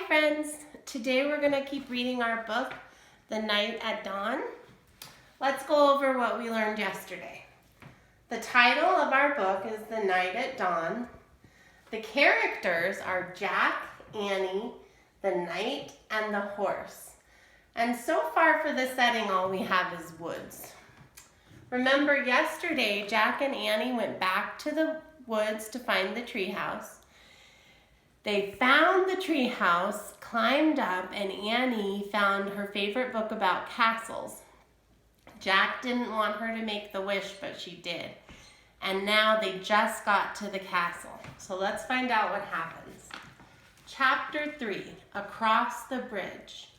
friends. Today we're going to keep reading our book, The Night at Dawn. Let's go over what we learned yesterday. The title of our book is The Night at Dawn. The characters are Jack, Annie, the knight, and the horse. And so far for the setting, all we have is woods. Remember yesterday, Jack and Annie went back to the woods to find the treehouse. They found the treehouse, climbed up, and Annie found her favorite book about castles. Jack didn't want her to make the wish, but she did. And now they just got to the castle. So let's find out what happens. Chapter 3, Across the Bridge.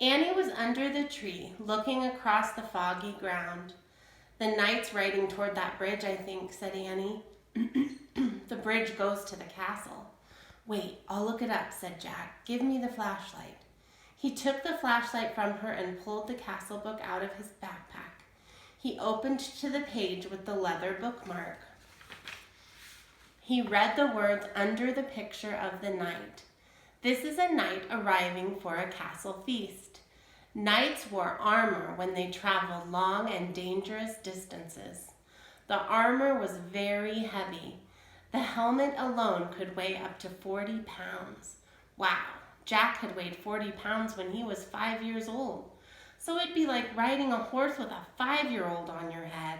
Annie was under the tree, looking across the foggy ground. The knight's riding toward that bridge, I think, said Annie. The bridge goes to the castle. Wait, I'll look it up, said Jack. Give me the flashlight. He took the flashlight from her and pulled the castle book out of his backpack. He opened to the page with the leather bookmark. He read the words under the picture of the knight. This is a knight arriving for a castle feast. Knights wore armor when they traveled long and dangerous distances. The armor was very heavy. The helmet alone could weigh up to 40 pounds. Wow, Jack had weighed 40 pounds when he was 5 years old. So it'd be like riding a horse with a 5-year-old on your head.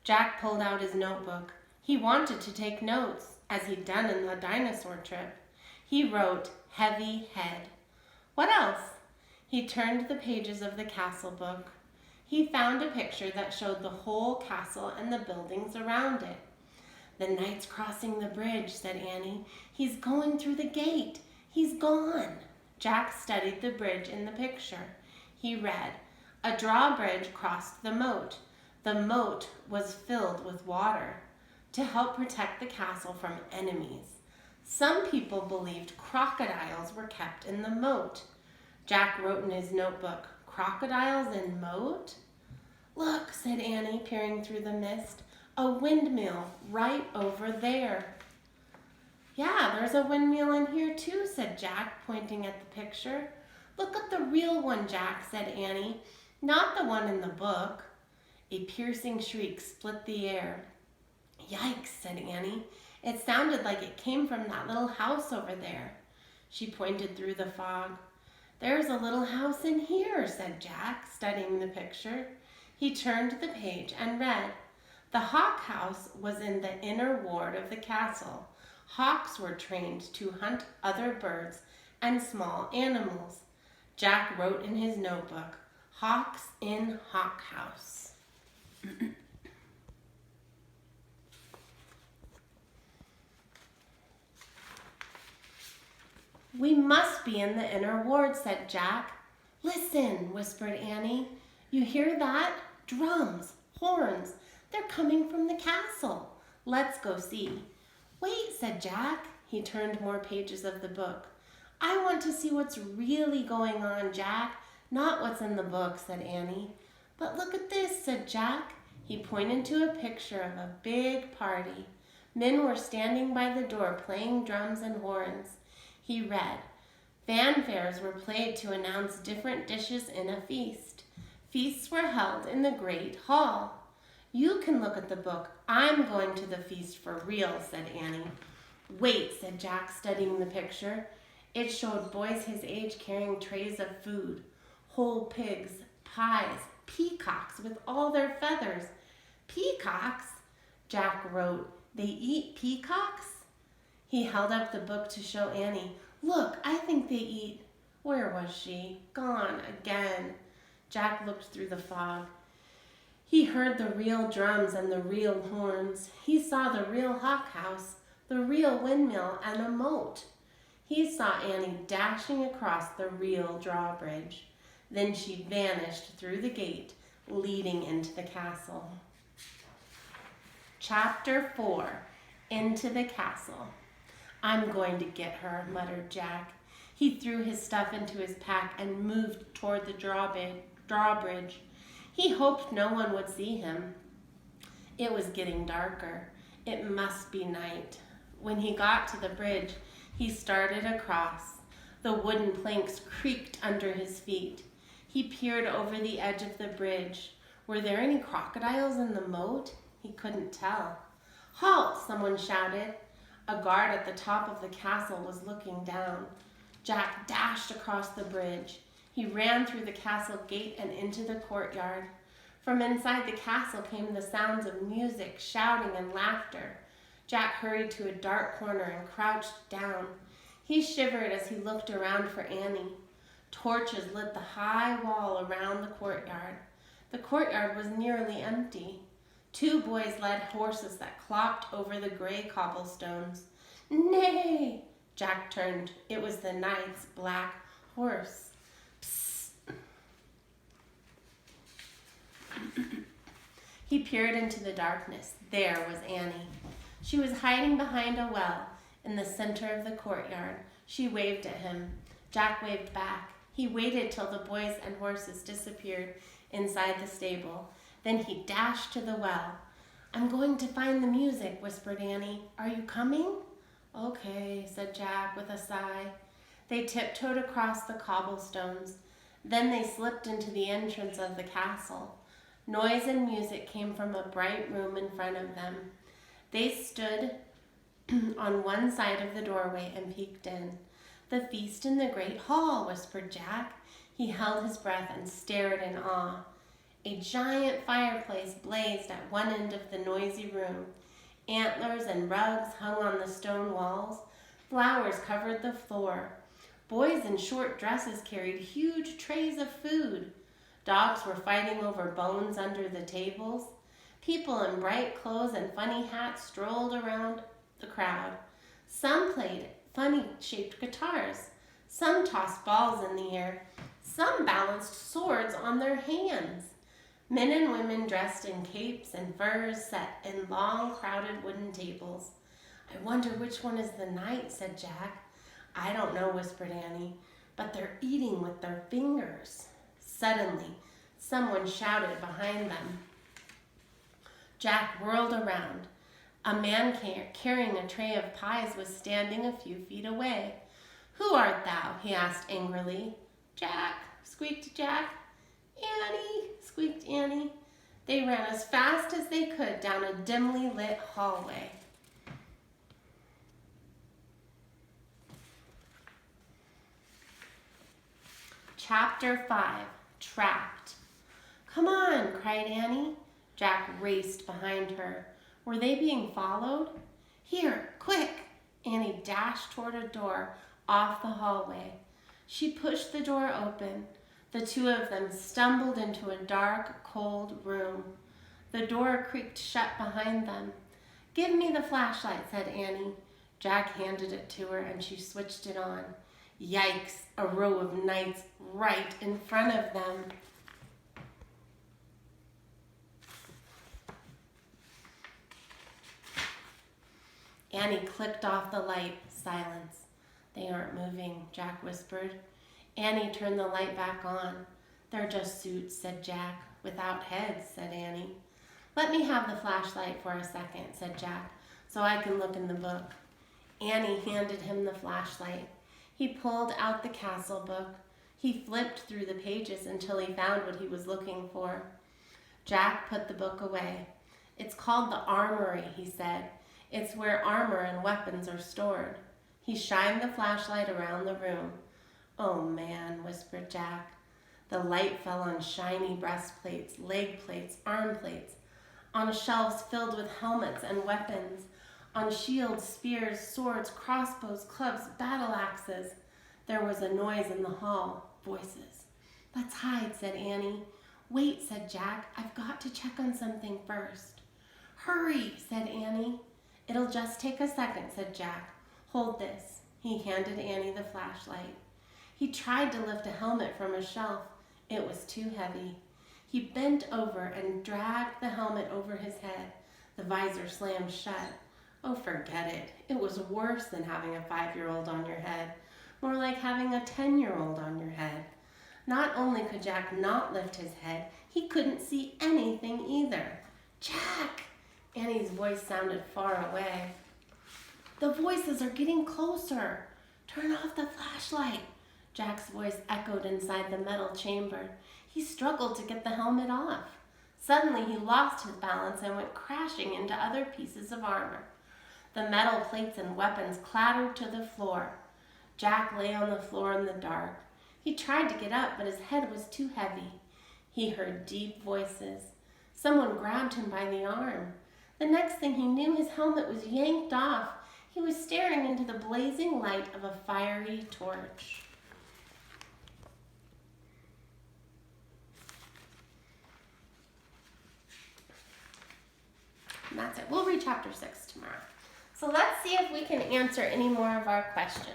Jack pulled out his notebook. He wanted to take notes, as he'd done in the dinosaur trip. He wrote, heavy head. What else? He turned the pages of the castle book. He found a picture that showed the whole castle and the buildings around it. The knight's crossing the bridge, said Annie. He's going through the gate. He's gone. Jack studied the bridge in the picture. He read, a drawbridge crossed the moat. The moat was filled with water to help protect the castle from enemies. Some people believed crocodiles were kept in the moat. Jack wrote in his notebook, crocodiles in moat? Look, said Annie, peering through the mist. A windmill right over there. Yeah, there's a windmill in here too, said Jack, pointing at the picture. Look at the real one, Jack, said Annie, not the one in the book. A piercing shriek split the air. Yikes, said Annie. It sounded like it came from that little house over there. She pointed through the fog. There's a little house in here, said Jack, studying the picture. He turned the page and read, the hawk house was in the inner ward of the castle. Hawks were trained to hunt other birds and small animals. Jack wrote in his notebook, Hawks in Hawk House. We must be in the inner ward, said Jack. Listen, whispered Annie. You hear that? Drums, horns. They're coming from the castle. Let's go see. Wait, said Jack. He turned more pages of the book. I want to see what's really going on, Jack, not what's in the book, said Annie. But look at this, said Jack. He pointed to a picture of a big party. Men were standing by the door playing drums and horns. He read, fanfares were played to announce different dishes in a feast. Feasts were held in the great hall. You can look at the book. I'm going to the feast for real, said Annie. Wait, said Jack, studying the picture. It showed boys his age carrying trays of food, whole pigs, pies, peacocks with all their feathers. Peacocks? Jack wrote, they eat peacocks? He held up the book to show Annie. Look, I think they eat. Where was she? Gone again. Jack looked through the fog. He heard the real drums and the real horns. He saw the real hawk house, the real windmill, and a moat. He saw Annie dashing across the real drawbridge. Then she vanished through the gate, leading into the castle. Chapter 4, Into the Castle. I'm going to get her, muttered Jack. He threw his stuff into his pack and moved toward the drawbridge. He hoped no one would see him. It was getting darker. It must be night. When he got to the bridge, he started across. The wooden planks creaked under his feet. He peered over the edge of the bridge. Were there any crocodiles in the moat? He couldn't tell. "Halt!" someone shouted. A guard at the top of the castle was looking down. Jack dashed across the bridge. He ran through the castle gate and into the courtyard. From inside the castle came the sounds of music, shouting, and laughter. Jack hurried to a dark corner and crouched down. He shivered as he looked around for Annie. Torches lit the high wall around the courtyard. The courtyard was nearly empty. 2 boys led horses that clopped over the gray cobblestones. "Nay!" Jack turned. It was the knight's black horse. Psst. He peered into the darkness. There was Annie. She was hiding behind a well in the center of the courtyard. She waved at him. Jack waved back. He waited till the boys and horses disappeared inside the stable. Then he dashed to the well. "I'm going to find the music," whispered Annie. "Are you coming?" "Okay," said Jack with a sigh. They tiptoed across the cobblestones. Then they slipped into the entrance of the castle. Noise and music came from a bright room in front of them. They stood on one side of the doorway and peeked in. "The feast in the great hall," whispered Jack. He held his breath and stared in awe. A giant fireplace blazed at one end of the noisy room. Antlers and rugs hung on the stone walls. Flowers covered the floor. Boys in short dresses carried huge trays of food. Dogs were fighting over bones under the tables. People in bright clothes and funny hats strolled around the crowd. Some played funny-shaped guitars. Some tossed balls in the air. Some balanced swords on their hands. Men and women dressed in capes and furs sat in long, crowded wooden tables. "I wonder which one is the knight," said Jack. "I don't know," whispered Annie, "but they're eating with their fingers." Suddenly, someone shouted behind them. Jack whirled around. A man carrying a tray of pies was standing a few feet away. "Who art thou?" he asked angrily. "Jack," squeaked Jack. "Annie," squeaked Annie. They ran as fast as they could down a dimly lit hallway. Chapter 5, Trapped. "Come on," cried Annie. Jack raced behind her. Were they being followed? "Here, quick!" Annie dashed toward a door off the hallway. She pushed the door open. The 2 of them stumbled into a dark, cold room. The door creaked shut behind them. "Give me the flashlight," said Annie. Jack handed it to her and she switched it on. Yikes! A row of knights right in front of them. Annie clicked off the light. Silence. "They aren't moving," Jack whispered. Annie turned the light back on. "They're just suits," said Jack. "Without heads," said Annie. "Let me have the flashlight for a second," said Jack, "so I can look in the book." Annie handed him the flashlight. He pulled out the castle book. He flipped through the pages until he found what he was looking for. Jack put the book away. "It's called the Armory," he said. "It's where armor and weapons are stored." He shined the flashlight around the room. "Oh man," whispered Jack. The light fell on shiny breastplates, leg plates, arm plates, on shelves filled with helmets and weapons, on shields, spears, swords, crossbows, clubs, battle axes. There was a noise in the hall. Voices. "Let's hide," said Annie. "Wait," said Jack. "I've got to check on something first." "Hurry," said Annie. "It'll just take a second," said Jack. "Hold this." He handed Annie the flashlight. He tried to lift a helmet from a shelf. It was too heavy. He bent over and dragged the helmet over his head. The visor slammed shut. Oh, forget it. It was worse than having a 5-year-old on your head. More like having a 10-year-old on your head. Not only could Jack not lift his head, he couldn't see anything either. "Jack!" Annie's voice sounded far away. "The voices are getting closer. Turn off the flashlight." flashlight, Jack's voice echoed inside the metal chamber. He struggled to get the helmet off. Suddenly, he lost his balance and went crashing into other pieces of armor. The metal plates and weapons clattered to the floor. Jack lay on the floor in the dark. He tried to get up, but his head was too heavy. He heard deep voices. Someone grabbed him by the arm. The next thing he knew, his helmet was yanked off. He was staring into the blazing light of a fiery torch. And that's it. We'll read chapter 6 tomorrow. So let's see if we can answer any more of our questions.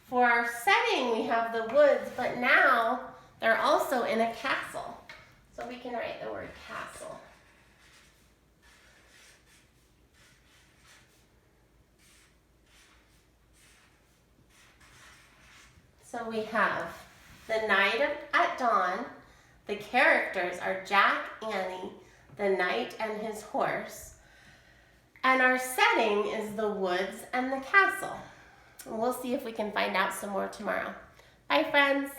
For our setting, we have the woods, but now they're also in a castle. So we can write the word castle. So we have the night at dawn. The characters are Jack, Annie, the knight and his horse. And our setting is the woods and the castle. We'll see if we can find out some more tomorrow. Bye, friends.